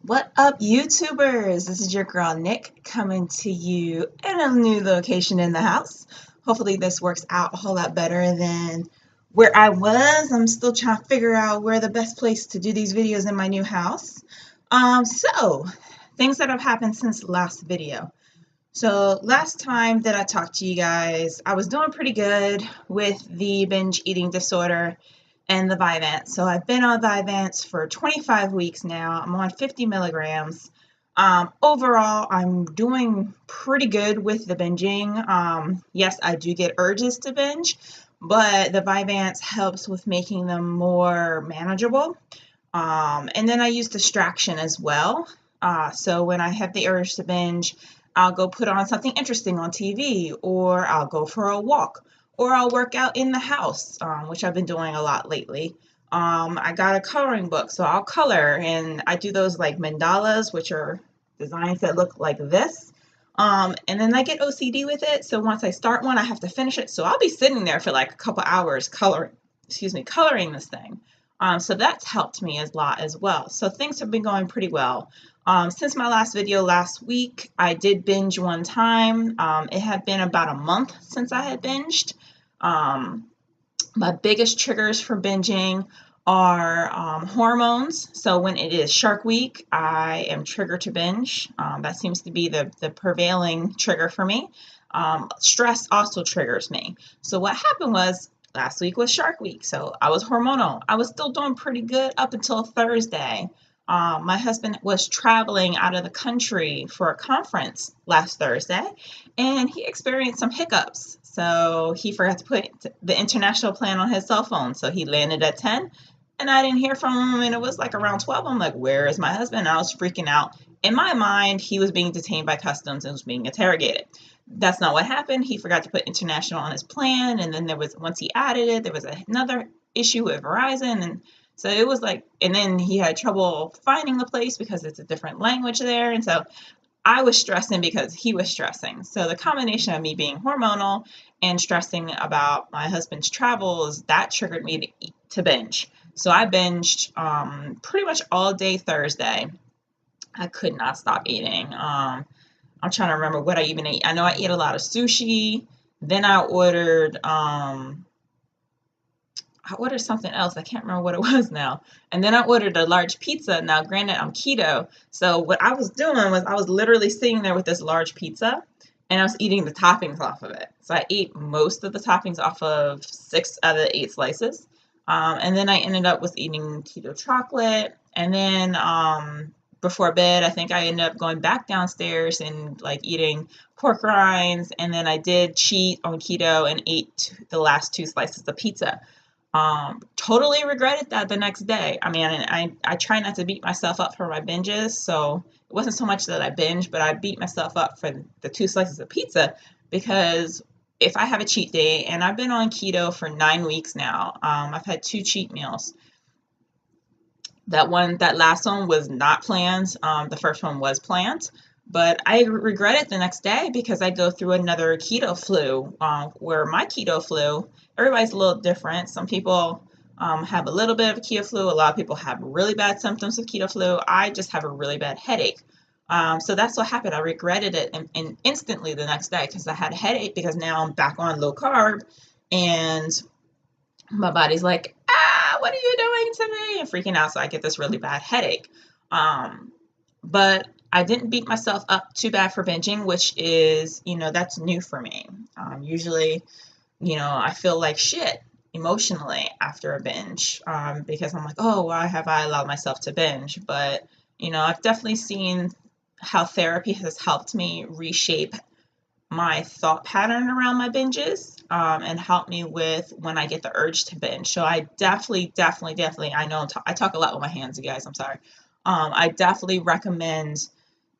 What up, YouTubers? This is your girl Nick coming to you in a new location in the house. Hopefully, this works out a whole lot better than where I was. I'm still trying to figure out where the best place to do these videos in my new house. So things that have happened since last video. So last time that I talked to you guys, I was doing pretty good with the binge eating disorder and the Vyvanse. So I've been on Vyvanse for 25 weeks now. I'm on 50 milligrams. Overall, I'm doing pretty good with the binging. Yes, I do get urges to binge, but the Vyvanse helps with making them more manageable. And then I use distraction as well. So when I have the urge to binge, I'll go put on something interesting on TV, or I'll go for a walk, or I'll work out in the house, which I've been doing a lot lately. I got a coloring book, so I'll color, and I do those like mandalas, which are designs that look like this. And then I get OCD with it, so once I start one, I have to finish it. So I'll be sitting there for like a couple hours coloring this thing. So that's helped me a lot as well. So things have been going pretty well. Since my last video last week, I did binge one time. It had been about a month since I had binged. My biggest triggers for binging are hormones. So when it is Shark Week, I am triggered to binge. That seems to be the prevailing trigger for me. Stress also triggers me. So what happened was last week was Shark Week, so I was hormonal. I was still doing pretty good up until Thursday. My husband was traveling out of the country for a conference last Thursday, and he experienced some hiccups. So he forgot to put the international plan on his cell phone. So he landed at 10, and I didn't hear from him, and it was like around 12. I'm like, where is my husband? I was freaking out. In my mind, he was being detained by customs and was being interrogated. That's not what happened. He forgot to put international on his plan, and then once he added it, there was another issue with Verizon, and so it was like, and then he had trouble finding the place because it's a different language there, and so I was stressing because he was stressing. So the combination of me being hormonal and stressing about my husband's travels, that triggered me to binge. So I binged pretty much all day Thursday. I could not stop eating. I'm trying to remember what I even ate. I know I ate a lot of sushi. Then I ordered something else. I can't remember what it was now. And then I ordered a large pizza. Now, granted, I'm keto. So what I was doing was I was literally sitting there with this large pizza, and I was eating the toppings off of it. So I ate most of the toppings off of 6 out of the 8 slices. And then I ended up with eating keto chocolate. And then before bed, I think I ended up going back downstairs and like eating pork rinds. And then I did cheat on keto and ate the last 2 slices of pizza. Totally regretted that the next day. I mean, I try not to beat myself up for my binges, so it wasn't so much that I binged, but I beat myself up for the 2 slices of pizza, because if I have a cheat day, and I've been on keto for 9 weeks now, I've had 2 cheat meals. That last one was not planned. The first one was planned, but I regret it the next day because I go through another keto flu, where my keto flu, everybody's a little different. Some people have a little bit of keto flu. A lot of people have really bad symptoms of keto flu. I just have a really bad headache. So that's what happened. I regretted it and instantly the next day because I had a headache, because now I'm back on low carb, and my body's like, what are you doing to me? And freaking out. So I get this really bad headache. But I didn't beat myself up too bad for binging, which is, that's new for me. Usually, I feel like shit emotionally after a binge, because I'm like, oh, why have I allowed myself to binge? But, I've definitely seen how therapy has helped me reshape my thought pattern around my binges, and help me with when I get the urge to binge. So I definitely, I know I talk a lot with my hands, you guys, I'm sorry. I definitely recommend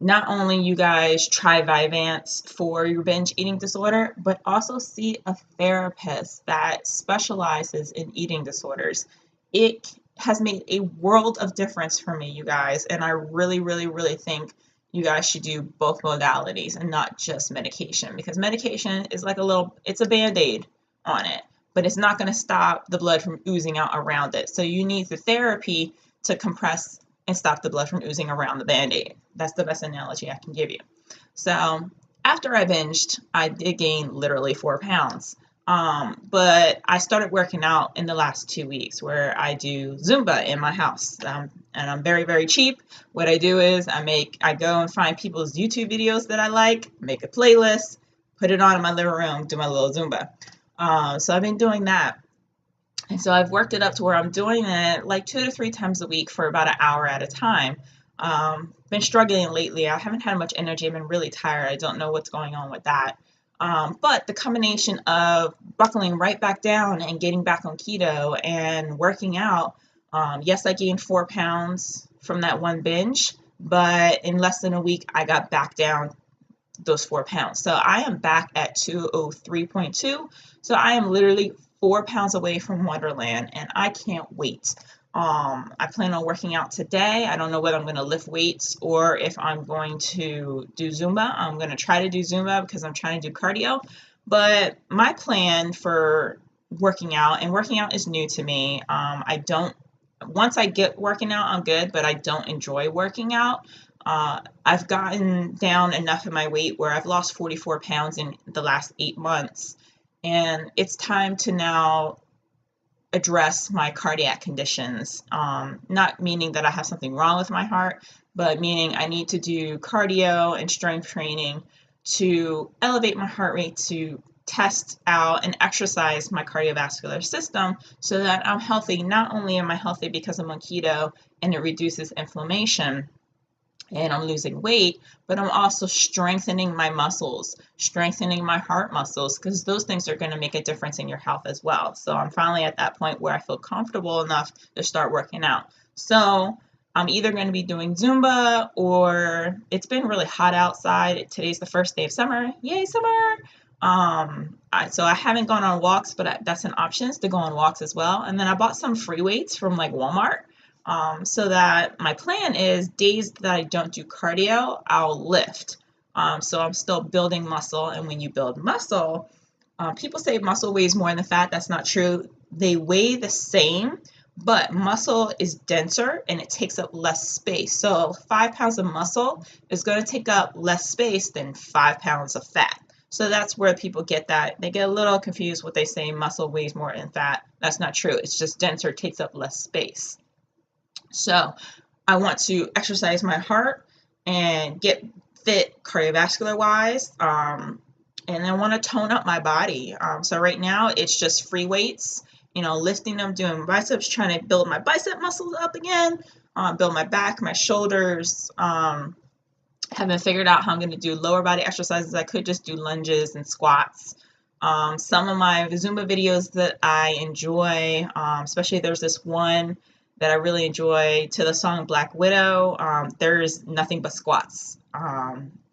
not only you guys try Vyvanse for your binge eating disorder, but also see a therapist that specializes in eating disorders. It has made a world of difference for me, you guys, and I really, really, really think you guys should do both modalities and not just medication, because medication is like it's a Band-Aid on it, but it's not going to stop the blood from oozing out around it. So you need the therapy to compress and stop the blood from oozing around the Band-Aid. That's the best analogy I can give you. So after I binged, I did gain literally 4 pounds. But I started working out in the last 2 weeks where I do Zumba in my house. And I'm very, very cheap. What I do is I go and find people's YouTube videos that I like, make a playlist, put it on in my living room, do my little Zumba. So I've been doing that. And so I've worked it up to where I'm doing it like 2 to 3 times a week for about an hour at a time. Been struggling lately. I haven't had much energy. I've been really tired. I don't know what's going on with that. But the combination of buckling right back down and getting back on keto and working out, yes, I gained 4 pounds from that one binge, but in less than a week, I got back down those 4 pounds. So I am back at 203.2. So I am literally 4 pounds away from Wonderland, and I can't wait. I plan on working out today. I don't know whether I'm going to lift weights or if I'm going to do Zumba. I'm going to try to do Zumba because I'm trying to do cardio. But my plan for working out, and working out is new to me. Once I get working out, I'm good, but I don't enjoy working out. I've gotten down enough in my weight where I've lost 44 pounds in the last 8 months. And it's time to now address my cardiac conditions. Not meaning that I have something wrong with my heart, but meaning I need to do cardio and strength training to elevate my heart rate, to test out and exercise my cardiovascular system so that I'm healthy. Not only am I healthy because I'm on keto and it reduces inflammation and I'm losing weight, but I'm also strengthening my muscles, strengthening my heart muscles, because those things are going to make a difference in your health as well. So I'm finally at that point where I feel comfortable enough to start working out. So I'm either going to be doing Zumba, or it's been really hot outside. Today's the first day of summer. Yay, summer! So I haven't gone on walks, but that's an option, is to go on walks as well. And then I bought some free weights from like Walmart. So that my plan is days that I don't do cardio, I'll lift. So I'm still building muscle. And when you build muscle, people say muscle weighs more than fat. That's not true. They weigh the same, but muscle is denser and it takes up less space. So 5 pounds of muscle is going to take up less space than 5 pounds of fat. So that's where people get that. They get a little confused when they say muscle weighs more than fat. That's not true. It's just denser, takes up less space. So I want to exercise my heart and get fit cardiovascular wise. And I want to tone up my body. So right now it's just free weights, lifting them, doing biceps, trying to build my bicep muscles up again, build my back, my shoulders. Haven't figured out how I'm going to do lower body exercises. I could just do lunges and squats. Some of my Zumba videos that I enjoy, especially there's this one that I really enjoy to the song Black Widow. There's nothing but squats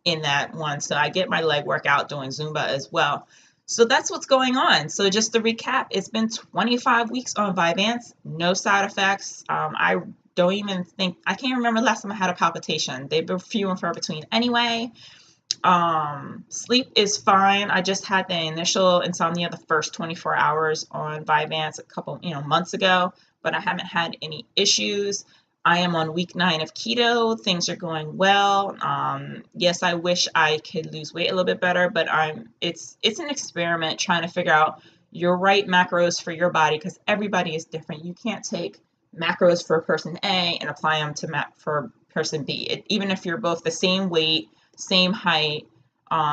in that one. So I get my leg workout doing Zumba as well. So that's what's going on. So just to recap, it's been 25 weeks on Vyvanse, no side effects. I can't remember the last time I had a palpitation. They've been few and far between anyway. Sleep is fine. I just had the initial insomnia the first 24 hours on Vyvanse a couple, months ago, but I haven't had any issues. I am on week 9 of keto. Things are going well. Yes, I wish I could lose weight a little bit better, but it's an experiment trying to figure out your right macros for your body, because everybody is different. You can't take macros for person A and apply them for person B. Even if you're both the same weight, same height,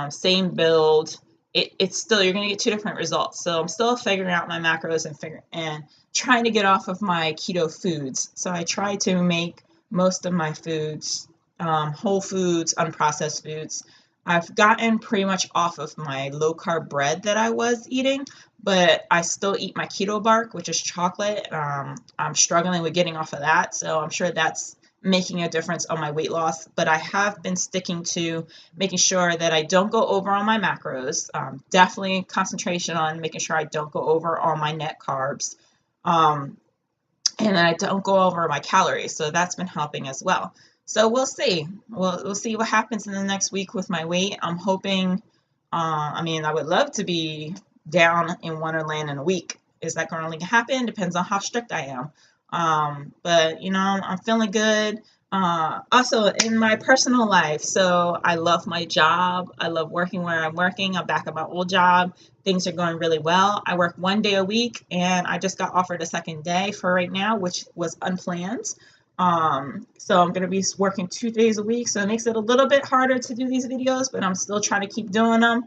same build, it's still, you're going to get 2 different results. So I'm still figuring out my macros and trying to get off of my keto foods. So I try to make most of my foods whole foods, unprocessed foods. I've gotten pretty much off of my low carb bread that I was eating, but I still eat my keto bark, which is chocolate. I'm struggling with getting off of that, so I'm sure that's making a difference on my weight loss. But I have been sticking to making sure that I don't go over on my macros. Definitely concentration on making sure I don't go over on my net carbs. And then I don't go over my calories. So that's been helping as well. So we'll see. We'll see what happens in the next week with my weight. I'm hoping, I would love to be down in Wonderland in a week. Is that going to happen? Depends on how strict I am. But you know, I'm feeling good. Also in my personal life, so I love my job. I love working where I'm working. I'm back at my old job. Things are going really well. I work 1 day a week, and I just got offered a second day for right now, which was unplanned. So I'm going to be working 2 days a week. So it makes it a little bit harder to do these videos, but I'm still trying to keep doing them.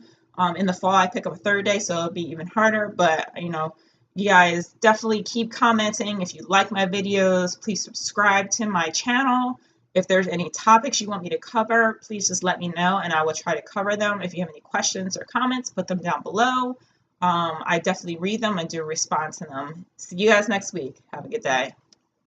In the fall, I pick up a third day, so it'll be even harder. But you know, you guys definitely keep commenting. If you like my videos, please subscribe to my channel. If there's any topics you want me to cover, please just let me know and I will try to cover them. If you have any questions or comments, put them down below. I definitely read them and do respond to them. See you guys next week. Have a good day.